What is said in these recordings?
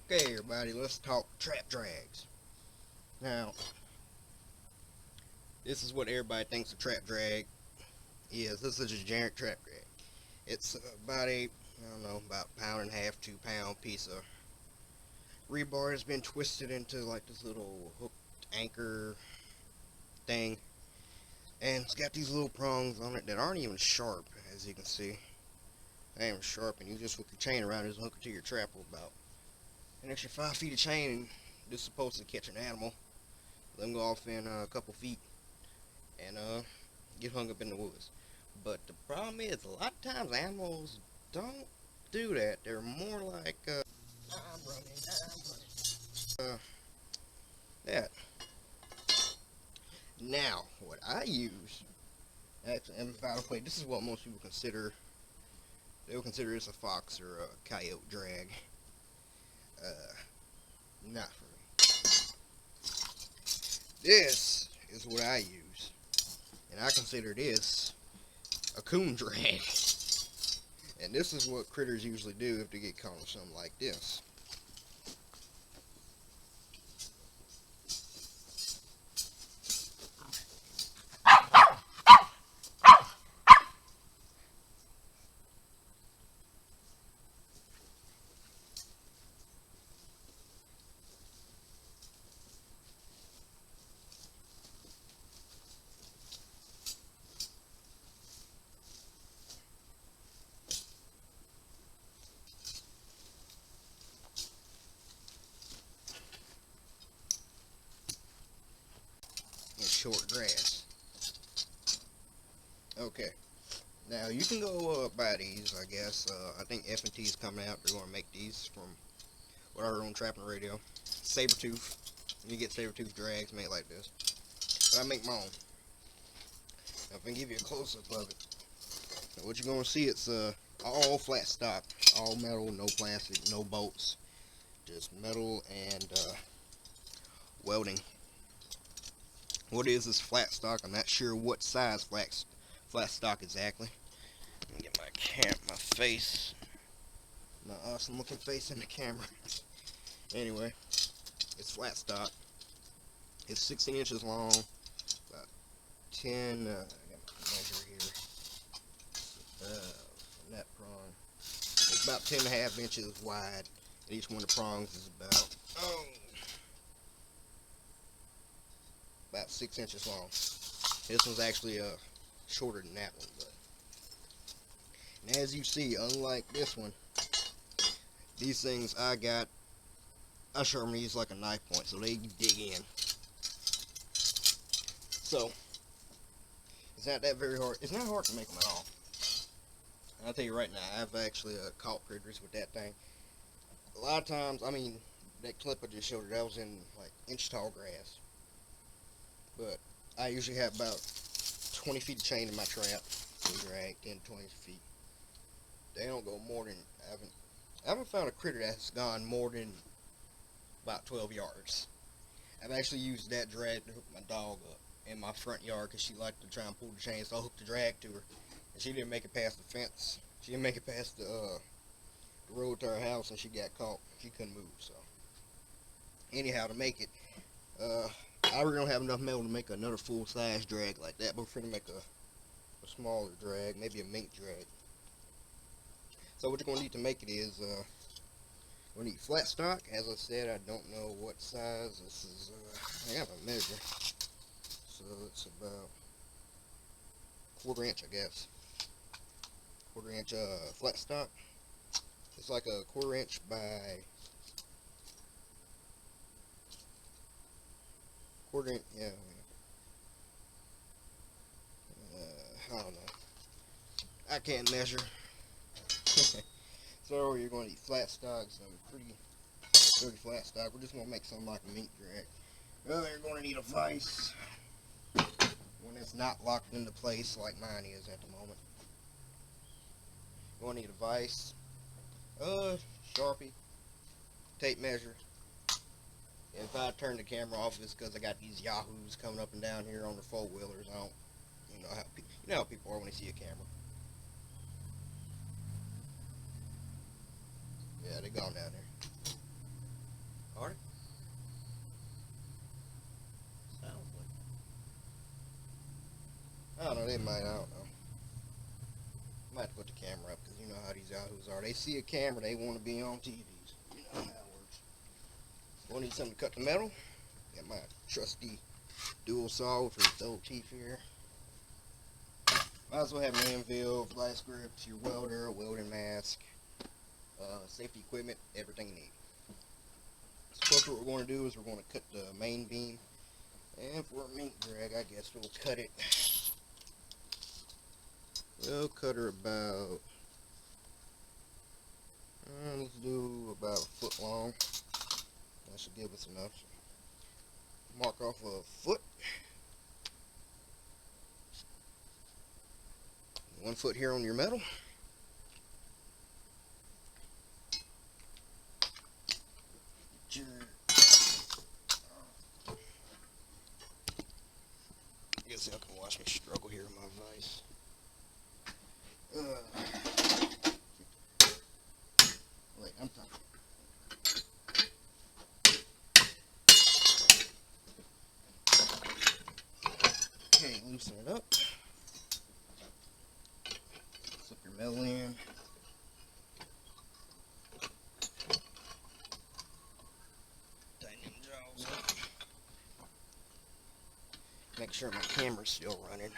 Okay, everybody, let's talk trap drags. Now, this is what everybody thinks a trap drag is. This is a generic trap drag. It's about I don't know, about pound and a half, 2 pound piece of rebar that's been twisted into like this little hooked anchor thing. And it's got these little prongs on it that aren't even sharp, as you can see. They ain't even sharp, and you just hook your chain around it and hook it to your trap with about an extra 5 feet of chain, and this is supposed to catch an animal. Let them go off in a couple feet and get hung up in the woods. But the problem is, a lot of times animals don't do that. They're more like, I'm running, that. Now, what I use, actually, and by the way, this is what most people consider, they would consider this a fox or a coyote drag. Not for me. This is what I use, and I consider this a coon drag. And this is what critters usually do if they get caught in something like this. In short grass. Okay. Now you can go buy these, I guess. I think F&T is coming out. They're going to make these from what I heard on Trappin Radio. Sabertooth. You get Sabertooth drags made like this. But I make my own. Now, if I can give you a close-up of it, now what you're going to see, it's all flat stock, all metal, no plastic, no bolts, just metal and welding. What is this flat stock? I'm not sure what size flat stock exactly. Let me get my face, my awesome looking face in the camera. Anyway, it's flat stock. It's 16 inches long, about 10. I got my measure here. From that prong, it's about 10.5 inches wide. And each one of the prongs is about 6 inches long. This one's actually shorter than that one, but and as you see, unlike this one, these things I sharpen these like a knife point, so they dig in. So it's not that very hard. It's not hard to make them at all. And I'll tell you right now, I've actually caught critters with that thing. A lot of times, I mean, that clip I just showed you, that was in like inch tall grass. But I usually have about 20 feet of chain in my trap and drag 10 to 20 feet. They don't go more than, I haven't found a critter that's gone more than about 12 yards. I've actually used that drag to hook my dog up in my front yard because she liked to try and pull the chain, so I hooked the drag to her. And she didn't make it past the fence. She didn't make it past the road to her house, and she got caught. She couldn't move, so. Anyhow, to make it, I really don't have enough metal to make another full-size drag like that, but we're going to make a smaller drag, maybe a mink drag. So what you're going to need to make it is, we're going to need flat stock. As I said, I don't know what size. This is, I have a measure. So it's about 1/4 inch, I guess. 1/4 inch flat stock. It's like a 1/4 inch by 1/4 inch, yeah. I don't know. I can't measure. So you're going to need flat stock, some pretty dirty flat stock. We're just going to make something like a mink drag. Well, you're going to need a vise. One that's not locked into place like mine is at the moment. You're going to need a vise. Sharpie. Tape measure. If I turn the camera off, it's because I got these yahoos coming up and down here on the four-wheelers. I don't, you know how people are when they see a camera. Yeah, they gone down there. they might, I don't know. I might have to put the camera up, because you know how these yahoos are. They see a camera, they want to be on TVs. You know how it works. We'll need something to cut the metal. Got my trusty dual saw with its old teeth here. Might as well have an anvil, vice grips, your welder, welding mask, safety equipment, everything you need. So first what we're going to do is we're going to cut the main beam. And for a meat drag, I guess we'll cut it. We'll cut her about, let's do about a foot long. That should give us enough. So mark off a foot. 1 foot here on your metal. I guess y'all can watch me struggle here with my vise. Wait, I'm talking. Okay, loosen it up. Slip your metal in. Tighten them jaws up. Make sure my camera's still running.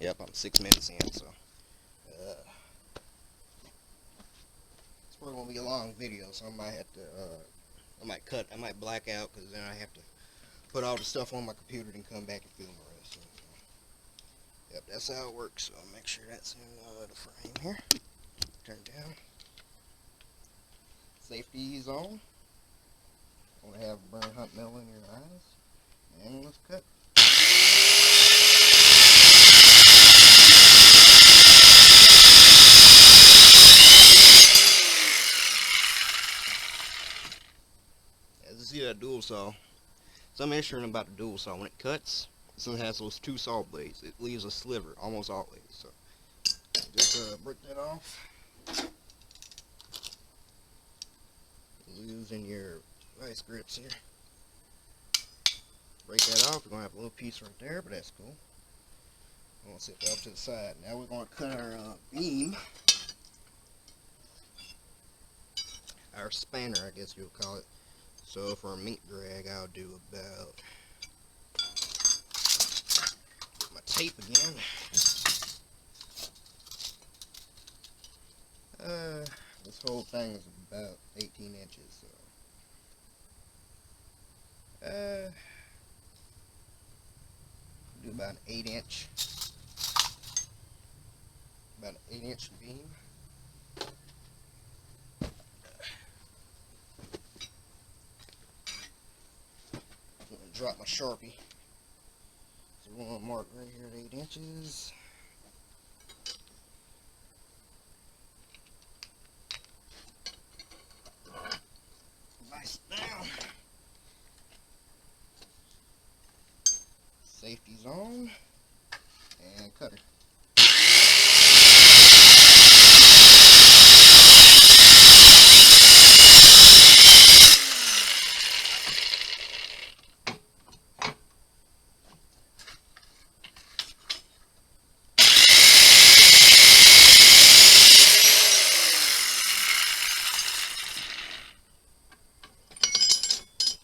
Yep, I'm 6 minutes in, so it's probably gonna be a long video, so I might have to I might black out, because then I have to put all the stuff on my computer and come back and film the rest. So, yep, that's how it works. So make sure that's in the frame here. Turn it down. Safety's on. Don't have burn hunt metal in your eyes. And let's cut. As you see that dual saw, something interesting about the dual saw, when it cuts, it has those 2 saw blades. It leaves a sliver almost always. So just break that off. Losing your vice grips here. Break that off. We're gonna have a little piece right there, but that's cool. I'm gonna set that up to the side. Now we're gonna cut our beam. Our spanner, I guess you'll call it. So for a meat drag, I'll do about, my tape again. This whole thing is about 18 inches. So do about an 8-inch, beam. I'm gonna drop my Sharpie. So we're gonna mark right here at 8 inches. Vice down. Safety's on. And cutter.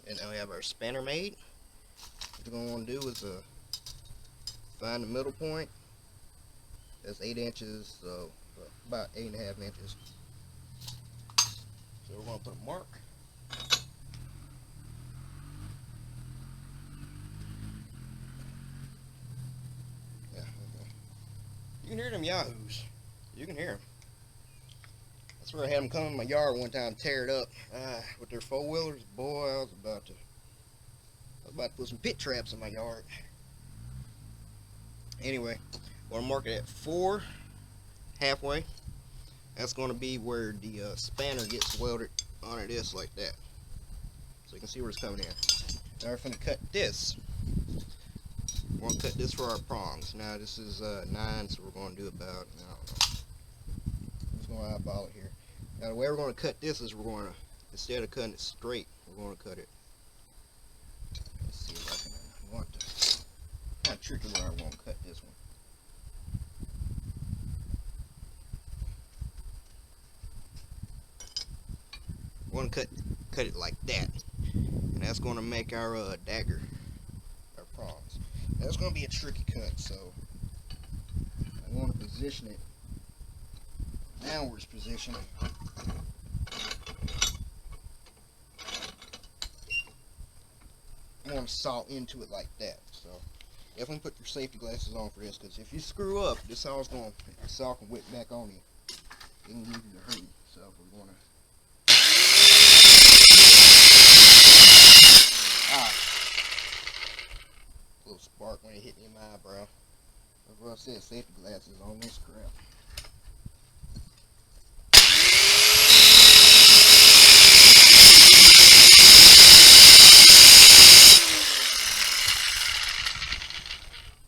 And now we have our spanner made. What we're going to want to do is find the middle point. That's 8 inches, so about 8.5 inches. So we're going to put a mark. Yeah, okay. You can hear them yahoos. You can hear them. That's where I had them come in my yard one time, tear it up with their 4-wheelers. Boy, I was about to put some pit traps in my yard. Anyway, I want to mark it at 4, halfway. That's going to be where the spanner gets welded onto this like that. So you can see where it's coming in. Now we're going to cut this. We're going to cut this for our prongs. Now this is 9, so we're going to do about, I don't know. I'm just going to eyeball it here. Now the way we're going to cut this is we're going to, instead of cutting it straight, we're going to cut it. Let's see if I can want to. kind of tricky where I want to cut this one. I want to cut it like that, and that's going to make our dagger, our prongs. That's going to be a tricky cut, so I want to position it downwards position. I want to saw into it like that. So definitely put your safety glasses on for this, because if you screw up, the saw can whip back on you. It can give you a hurt. So we're going to. Alright. A little spark when it hit me in my eyebrow. That's what I said, safety glasses on this crap.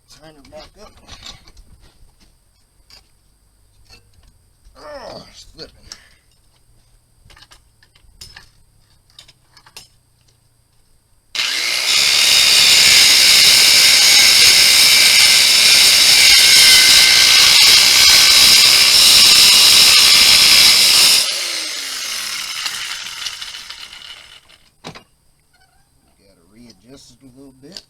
Turn her back up. Oh, slipping. Gotta readjust it a little bit.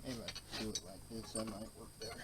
Maybe I can do it like this, that might work better.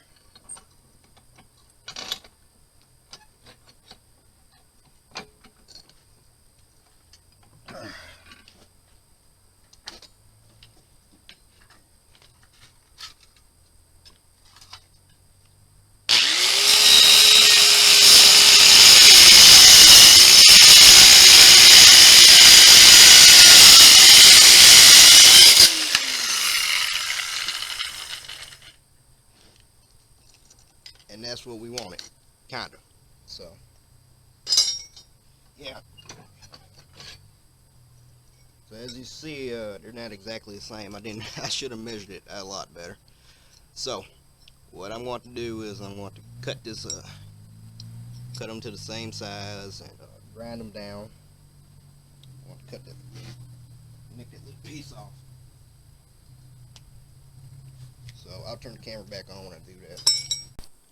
And that's what we wanted, kinda. So, yeah. So as you see, they're not exactly the same. I should have measured it a lot better. So, what I'm going to do is I'm going to cut them to the same size and grind them down. I want to nick that little piece off. So I'll turn the camera back on when I do that.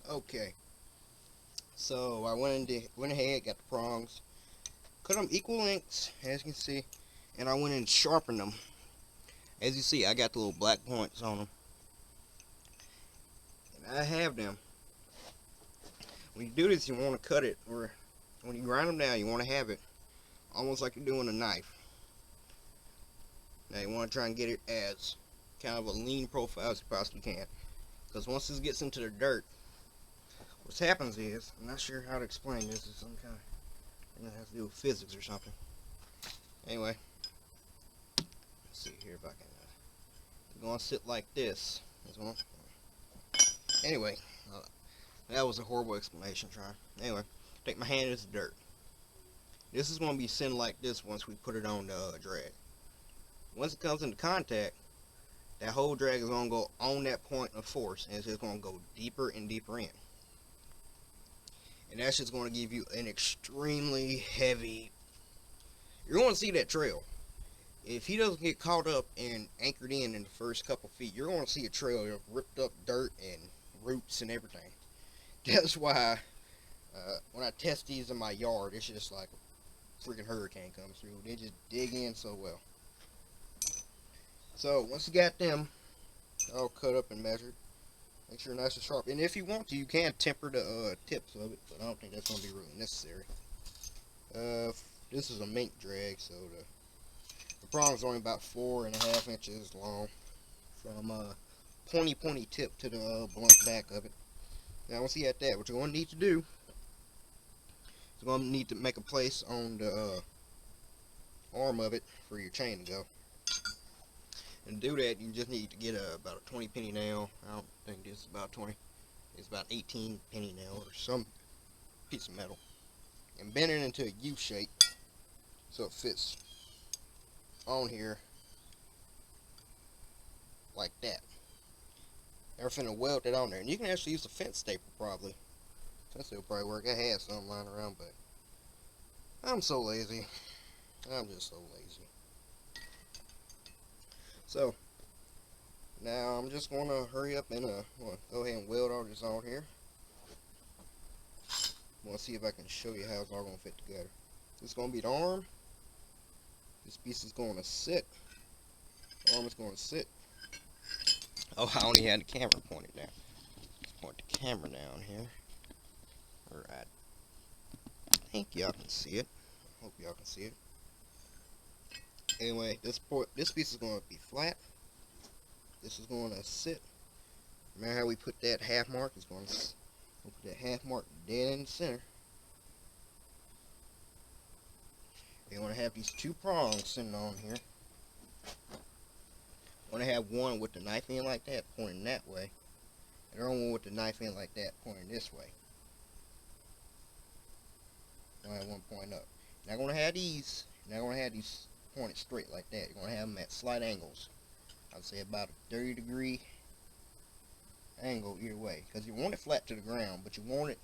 Okay. So I went ahead, got the prongs, cut them equal lengths, as you can see, and I went and sharpened them. As you see, I got the little black points on them, and I have them. When you do this, you want to cut it, or when you grind them down, you want to have it almost like you're doing a knife. Now you want to try and get it as kind of a lean profile as you possibly can, because once this gets into the dirt, what happens is, I'm not sure how to explain this, it's some kind of, it has to do with physics or something. Anyway, let's see here if I can, it's going to sit like this. Anyway, that was a horrible explanation trying. Anyway, take my hand into the dirt. This is going to be sitting like this once we put it on the drag. Once it comes into contact, that whole drag is going to go on that point of force, and it's just going to go deeper and deeper in. And that's just going to give you an extremely heavy, you're going to see that trail. If he doesn't get caught up and anchored in the first couple feet, you're going to see a trail of ripped up dirt and roots and everything. That's why when I test these in my yard, it's just like a freaking hurricane comes through. They just dig in so well. So once you got them all cut up and measured, make sure nice and sharp. And if you want to, you can temper the tips of it, but I don't think that's going to be really necessary. This is a mink drag, so the prong is only about 4.5 inches long from pointy tip to the blunt back of it. Now once you got that, what you're going to need to do is you're going to need to make a place on the arm of it for your chain to go. And to do that, you just need to get about a 20 penny nail. I don't think this is about 20. It's about 18 penny nail or some piece of metal. And bend it into a U shape so it fits on here like that. Everything will weld it on there. And you can actually use a fence staple probably. Fence staple will probably work. I had some lying around, but I'm so lazy. I'm just so lazy. So now I'm just gonna hurry up and go ahead and weld all this on here. I want to see if I can show you how it's all gonna fit together. This is gonna be the arm. This piece is gonna sit. The arm is gonna sit. Oh, I only had the camera pointed down. Let's point the camera down here. Alright. I think y'all can see it. Hope y'all can see it. Anyway, this piece is gonna be flat. This is gonna sit. Remember how we put that half mark? We'll put that half mark dead in the center. You want to have these two prongs sitting on here. You want to have one with the knife end like that, pointing that way. And another one with the knife end like that, pointing this way. You want to have one pointing up. You're not going to have these. You're not going to have these pointed straight like that. You're going to have them at slight angles. I'd say about a 30-degree angle either way. Because you want it flat to the ground, but you want it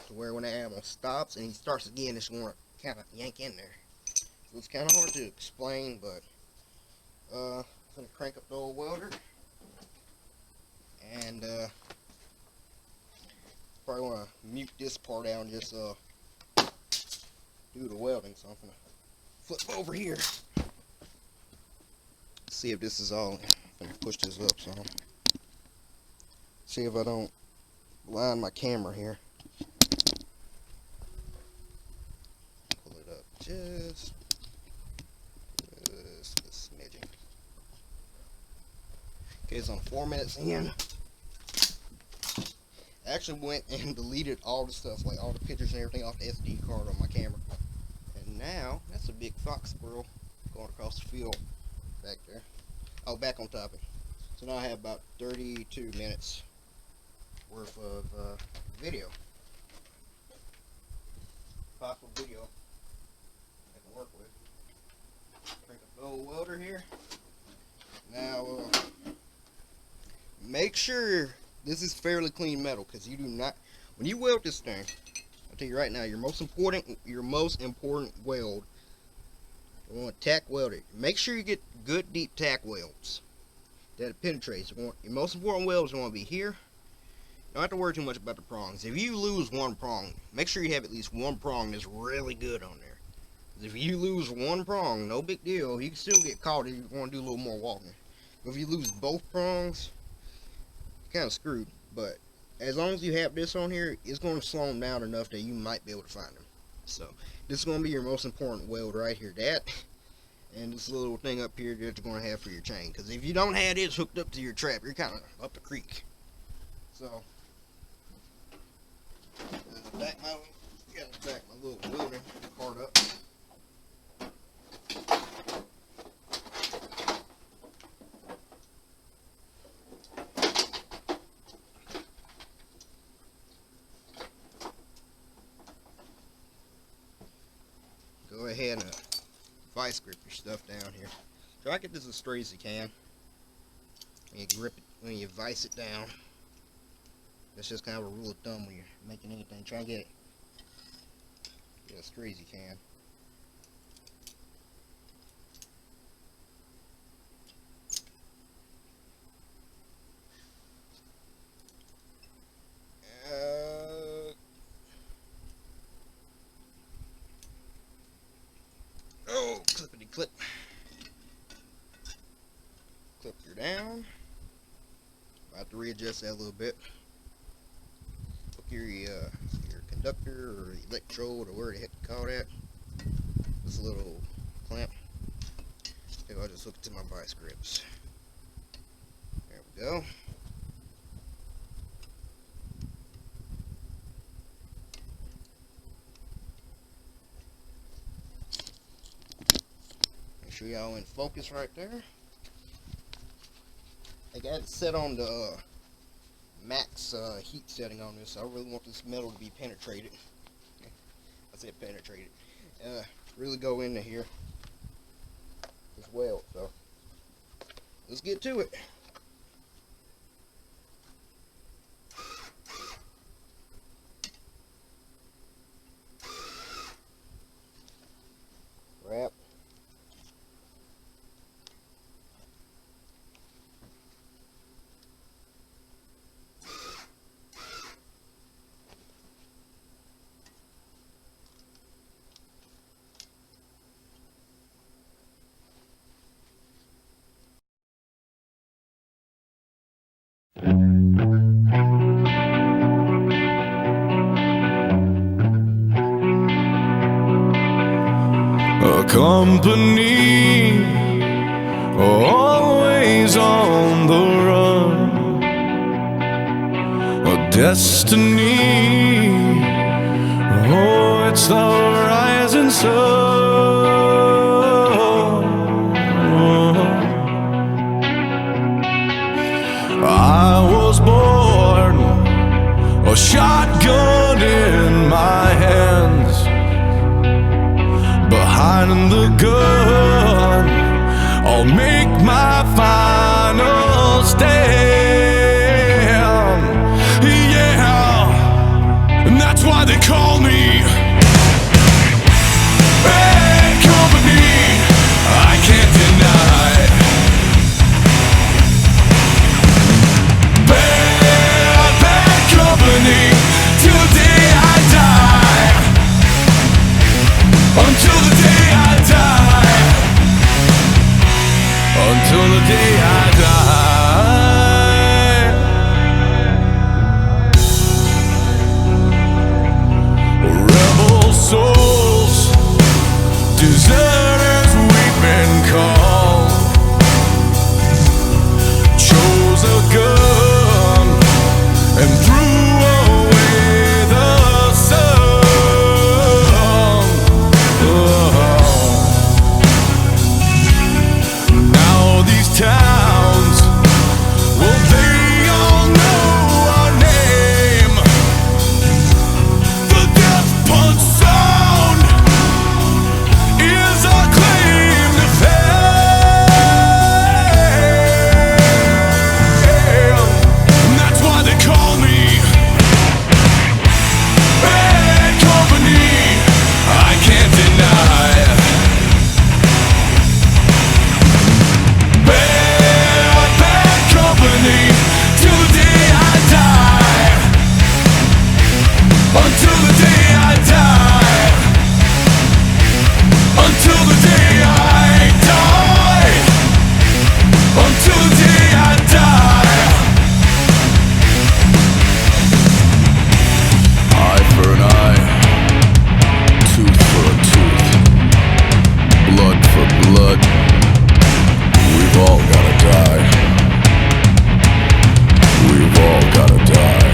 to where when the animal stops and he starts again, it's going to kind of yank in there. So it's kind of hard to explain, but I'm going to crank up the old welder. And probably want to mute this part out and just do the welding. So I'm going to flip over here. See if this is all. I'm going to push this up some. See if I don't line my camera here. Pull it up just a smidgen. Okay, it's on 4 minutes in. I actually went and deleted all the stuff, like all the pictures and everything off the SD card on my camera. And now, that's a big fox squirrel going across the field back there. Oh, back on topic. So now I have about 32 minutes worth of video. Possible video I can work with. Crank up the old welder here. Now, make sure this is fairly clean metal, because you do not, when you weld this thing, I'll tell you right now, your most important weld, you want to tack weld it. Make sure you get good deep tack welds that it penetrates. Your most important welds want to be here. You don't have to worry too much about the prongs. If you lose one prong, make sure you have at least one prong that's really good on there. If you lose one prong, no big deal. You can still get caught if you want to do a little more walking. But if you lose both prongs, you're kind of screwed. But as long as you have this on here, it's going to slow them down enough that you might be able to find them. So this is going to be your most important weld right here. That and this little thing up here that you're going to have for your chain. Because if you don't have this hooked up to your trap, you're kind of up the creek. So back my little welding part up. Go ahead and vice grip your stuff down here. Try to get this as straight as you can. When you grip it, when you vice it down. That's just kind of a rule of thumb when you're making anything. Try and get it as straight as you can. Oh, clippity clip. Clip her down. About to readjust that a little bit. Hook your conductor or electrode or whatever the heck you call that. This little clamp. Maybe I'll just hook it to my vice grips. There we go. Make sure y'all in focus right there. I got it set on the max heat setting on this. So I really want this metal to be penetrated. I said penetrated. Really go into here as well. So let's get to it. company, always on the run, a destiny. Oh, it's the rising sun. I was born, a shotgun in my hands, behind the gun, I'll make my final stand. Yeah, and that's why they call me bad company. I can't deny bad company till the day I die. Until the day I die. Until the day I die. Rebel souls, deserters we've been called, chose a gun and threw away the sun. Now these towns, well, they all know our name. The death punch sound is our claim to fame. And that's why they call me bad company. I can't deny bad company till the day I die. Until the day I die. Until the day I die. Until the day I die. Eye for an eye, tooth for a tooth, blood for blood. We've all gotta die. We've all gotta die.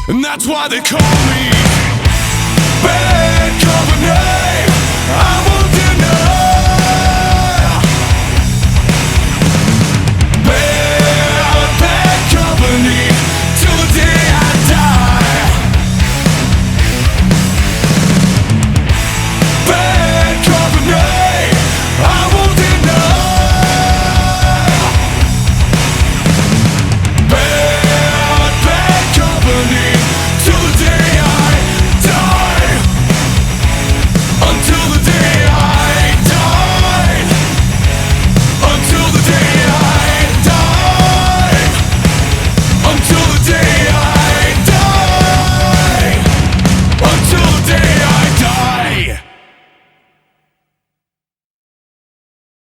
And that's why they call me bad company. I'm